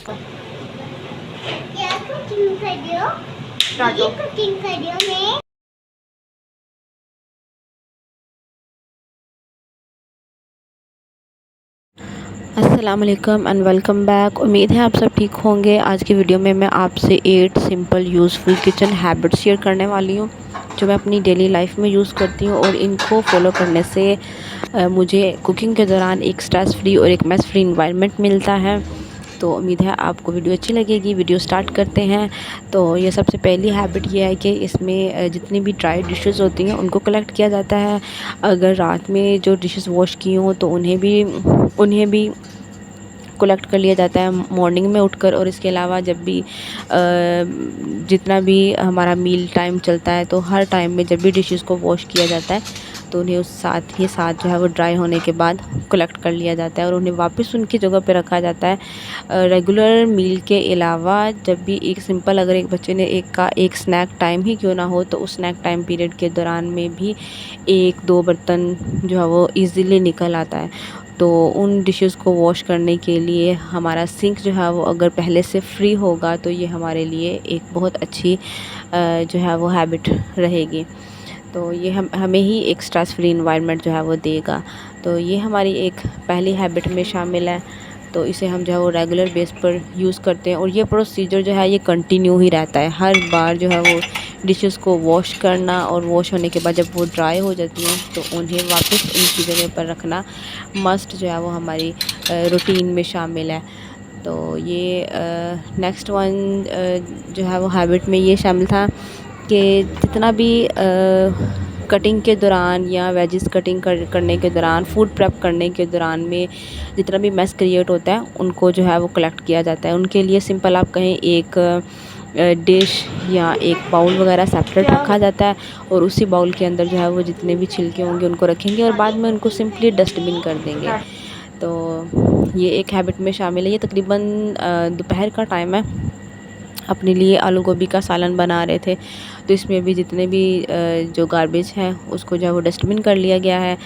क्या कुकिंग कर रही हो? ये कुकिंग कर रही हो मैं। अस्सलाम वालेकुम एंड वेलकम बैक। उम्मीद है आप सब ठीक होंगे। आज की वीडियो में मैं आपसे 8 simple useful kitchen habits share करने वाली हूँ जो मैं अपनी डेली लाइफ में यूज़ करती हूँ, और इनको फॉलो करने से मुझे कुकिंग के दौरान एक स्ट्रेस फ्री और एक मेस फ्री इन्वायरमेंट मिलता है। तो उम्मीद है आपको वीडियो अच्छी लगेगी। वीडियो स्टार्ट करते हैं। तो ये सबसे पहली हैबिट ये है कि इसमें जितनी भी ड्राई डिशेस होती हैं उनको कलेक्ट किया जाता है। अगर रात में जो डिशेस वॉश की हों तो उन्हें भी कलेक्ट कर लिया जाता है मॉर्निंग में उठकर। और इसके अलावा जब भी जितना भी हमारा मील टाइम चलता है तो हर टाइम में जब भी डिशेस को वॉश किया जाता है तो उन्हें उस साथ ही साथ जो है वो ड्राई होने के बाद कलेक्ट कर लिया जाता है और उन्हें वापस उनकी जगह पे रखा जाता है। रेगुलर मील के अलावा जब भी एक सिंपल, अगर एक बच्चे ने एक स्नैक टाइम ही क्यों ना हो, तो उस स्नैक टाइम पीरियड के दौरान में भी 1-2 बर्तन जो है वो ईज़िली निकल आता है। तो उन डिशेस को वॉश करने के लिए हमारा सिंक जो है वो अगर पहले से फ्री होगा तो ये हमारे लिए एक बहुत अच्छी जो है वो हैबिट रहेगी। तो ये हमें ही एक स्ट्रेस फ्री इन्वायरमेंट जो है वो देगा। तो ये हमारी एक पहली हैबिट में शामिल है। तो इसे हम जो है वो रेगुलर बेस पर यूज़ करते हैं, और ये प्रोसीजर जो है ये कंटिन्यू ही रहता है। हर बार जो है वो डिशेस को वॉश करना, और वॉश होने के बाद जब वो ड्राई हो जाती हैं तो उन्हें वापस उनकी जगह पर रखना मस्ट जो है वो हमारी रूटीन में शामिल है। तो ये नेक्स्ट वन जो है वो हैबिट में ये शामिल था कि जितना भी कटिंग के दौरान या वेजिस कटिंग करने के दौरान, फूड प्रेप करने के दौरान में जितना भी मेस क्रिएट होता है उनको जो है वो कलेक्ट किया जाता है। उनके लिए सिंपल आप कहें एक डिश या एक बाउल वगैरह सेपरेट रखा जाता है, और उसी बाउल के अंदर जो है वो जितने भी छिलके होंगे उनको रखेंगे और बाद में उनको सिंपली डस्टबिन कर देंगे। तो ये एक हैबिट में शामिल है। ये तकरीबन दोपहर का टाइम है। अपने लिए आलू गोभी का सालन बना रहे थे, तो इसमें भी जितने भी जो गार्बेज है उसको जो है वो डस्टबिन कर लिया गया है।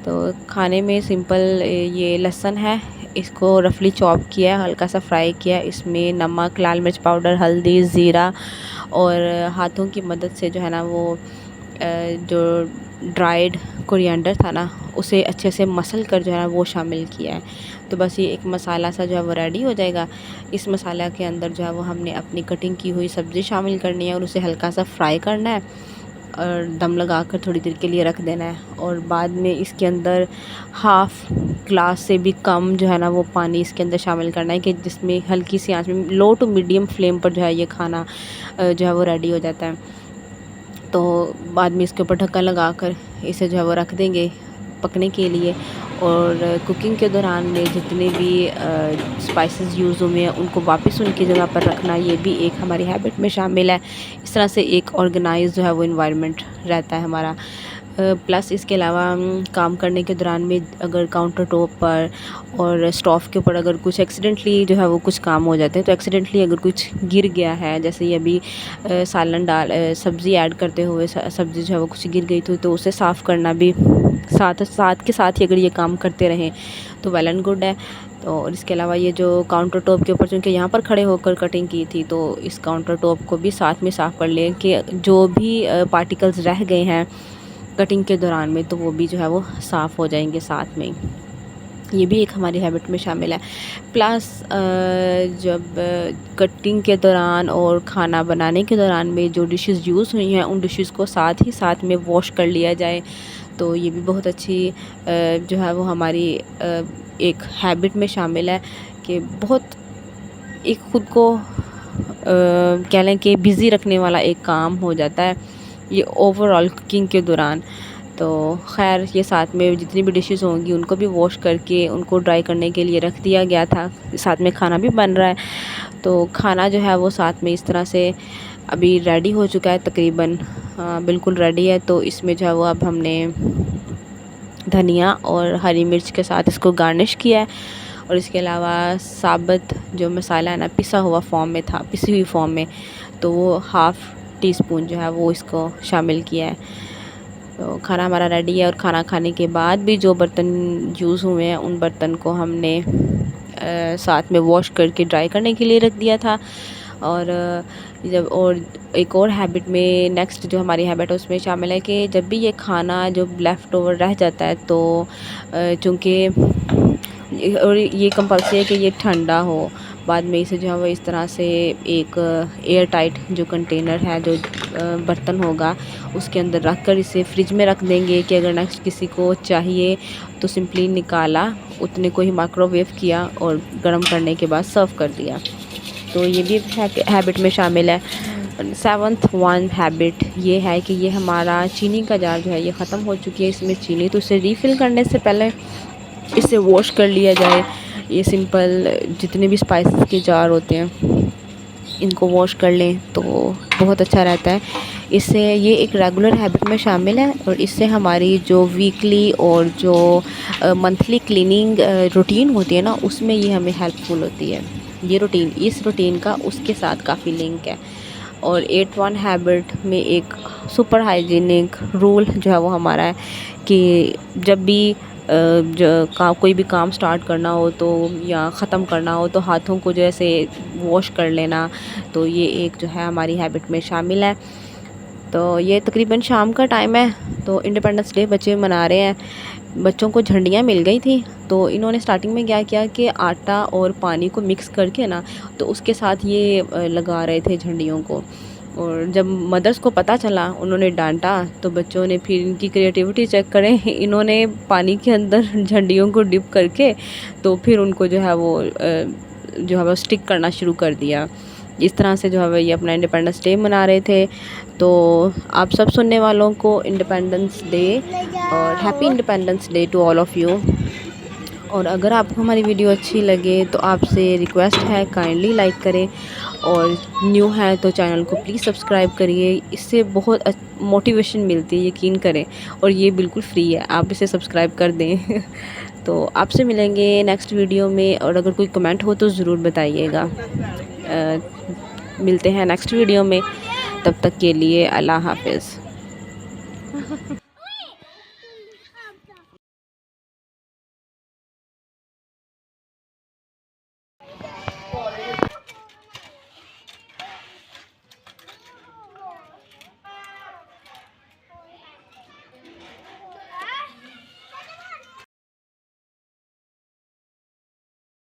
तो खाने में सिंपल ये लहसुन है, इसको रफली चॉप किया है, हल्का सा फ्राई किया। इसमें नमक, लाल मिर्च पाउडर, हल्दी, ज़ीरा, और हाथों की मदद से जो है ना वो जो ड्राइड कोरिएंडर था ना उसे अच्छे से मसल कर जो है ना वो शामिल किया है। तो बस ये एक मसाला सा जो है वो रेडी हो जाएगा। इस मसाला के अंदर जो है वो हमने अपनी कटिंग की हुई सब्ज़ी शामिल करनी है और उसे हल्का सा फ्राई करना है और दम लगा कर थोड़ी देर के लिए रख देना है। और बाद में इसके अंदर हाफ़ ग्लास से भी कम जो है ना वो पानी इसके अंदर शामिल करना है, कि जिसमें हल्की सी आंच में लो टू मीडियम फ्लेम पर जो है ये खाना जो है वो रेडी हो जाता है। तो बाद में इसके ऊपर ढक्कन लगा कर इसे जो है वो रख देंगे पकने के लिए। और कुकिंग के दौरान में जितने भी स्पाइसेस यूज़ हुए हैं उनको वापस उनकी जगह पर रखना, ये भी एक हमारी हैबिट में शामिल है। इस तरह से एक ऑर्गेनाइज जो है वो इन्वायरमेंट रहता है हमारा। प्लस इसके अलावा काम करने के दौरान में अगर काउंटर टॉप पर और स्टोव के ऊपर अगर कुछ एक्सीडेंटली जो है वो कुछ काम हो जाते हैं, तो एक्सीडेंटली अगर कुछ गिर गया है, जैसे ये अभी सालन सब्ज़ी ऐड करते हुए सब्ज़ी जो है वो कुछ गिर गई थी, तो उसे साफ़ करना भी साथ के साथ ही अगर ये काम करते रहें तो वेल एंड गुड है। तो और इसके अलावा ये जो काउंटर टॉप के ऊपर चूँकि यहाँ पर खड़े होकर कटिंग की थी, तो इस काउंटर टॉप को भी साथ में साफ़ कर लें कि जो भी पार्टिकल्स रह गए हैं कटिंग के दौरान में तो वो भी जो है वो साफ़ हो जाएंगे साथ में। ये भी एक हमारी हैबिट में शामिल है। प्लस जब कटिंग के दौरान और खाना बनाने के दौरान में जो डिशेस यूज़ हुई हैं उन डिशेस को साथ ही साथ में वॉश कर लिया जाए, तो ये भी बहुत अच्छी जो है वो हमारी एक हैबिट में शामिल है। कि बहुत एक ख़ुद को कह लें कि बिज़ी रखने वाला एक काम हो जाता है ये ओवरऑल कुकिंग के दौरान। तो ख़ैर ये साथ में जितनी भी डिशेस होंगी उनको भी वॉश करके उनको ड्राई करने के लिए रख दिया गया था। साथ में खाना भी बन रहा है, तो खाना जो है वो साथ में इस तरह से अभी रेडी हो चुका है तकरीबन, बिल्कुल रेडी है। तो इसमें जो है वो अब हमने धनिया और हरी मिर्च के साथ इसको गार्निश किया है, और इसके अलावा साबुत जो मसाला है ना पिसा हुआ फॉर्म में था, पिसी हुई फॉर्म में, तो वो हाफ़ टी स्पून जो है वो इसको शामिल किया है। तो खाना हमारा रेडी है, और खाना खाने के बाद भी जो बर्तन यूज़ हुए हैं उन बर्तन को हमने साथ में वॉश करके ड्राई करने के लिए रख दिया था। और एक और हैबिट में नेक्स्ट जो हमारी हैबिट है उसमें शामिल है कि जब भी ये खाना जो लेफ़्ट ओवर रह जाता है तो चूँकि और ये कंपल्सरी है कि ये ठंडा हो, बाद में इसे जो है वो इस तरह से एक एयर टाइट जो कंटेनर है, जो बर्तन होगा, उसके अंदर रख कर इसे फ्रिज में रख देंगे कि अगर नेक्स्ट किसी को चाहिए तो सिंपली निकाला, उतने को ही माइक्रोवेव किया और गर्म करने के बाद सर्व कर दिया। तो ये भी हैबिट में शामिल है। 7th वन हैबिट ये है कि ये हमारा चीनी का जार जो है ये ख़त्म हो चुकी है इसमें चीनी, तो इसे रीफ़िल करने से पहले इसे वॉश कर लिया जाए। ये सिंपल जितने भी स्पाइसेस के जार होते हैं इनको वॉश कर लें तो बहुत अच्छा रहता है। इससे ये एक रेगुलर हैबिट में शामिल है और इससे हमारी जो वीकली और जो मंथली क्लीनिंग रूटीन होती है ना, उसमें ये हमें हेल्पफुल होती है। इस रूटीन का उसके साथ काफ़ी लिंक है। और 8th वन हैबिट में एक सुपर हाइजीनिक रूल जो है वो हमारा है कि जब भी कोई भी काम स्टार्ट करना हो तो या ख़त्म करना हो तो हाथों को जैसे वॉश कर लेना, तो ये एक जो है हमारी हैबिट में शामिल है। तो ये तकरीबन शाम का टाइम है, तो इंडिपेंडेंस डे बच्चे मना रहे हैं। बच्चों को झंडियाँ मिल गई थी, तो इन्होंने स्टार्टिंग में क्या किया कि आटा और पानी को मिक्स करके ना, तो उसके साथ ये लगा रहे थे झंडियों को। और जब मदर्स को पता चला, उन्होंने डांटा, तो बच्चों ने फिर इनकी क्रिएटिविटी चेक करें, इन्होंने पानी के अंदर झंडियों को डिप करके तो फिर उनको जो है वो स्टिक करना शुरू कर दिया। इस तरह से जो है ये अपना इंडिपेंडेंस डे मना रहे थे। तो आप सब सुनने वालों को इंडिपेंडेंस डे और happy independence day to all of you. और अगर आपको हमारी वीडियो अच्छी लगे तो आपसे रिक्वेस्ट है काइंडली लाइक करें, और न्यू है तो चैनल को प्लीज़ सब्सक्राइब करिए। इससे बहुत मोटिवेशन मिलती है, यकीन करें, और ये बिल्कुल फ्री है, आप इसे सब्सक्राइब कर दें। तो आपसे मिलेंगे नेक्स्ट वीडियो में, और अगर कोई कमेंट हो तो ज़रूर बताइएगा। मिलते हैं नेक्स्ट वीडियो में, तब तक के लिए अल्लाह हाफ़िज़।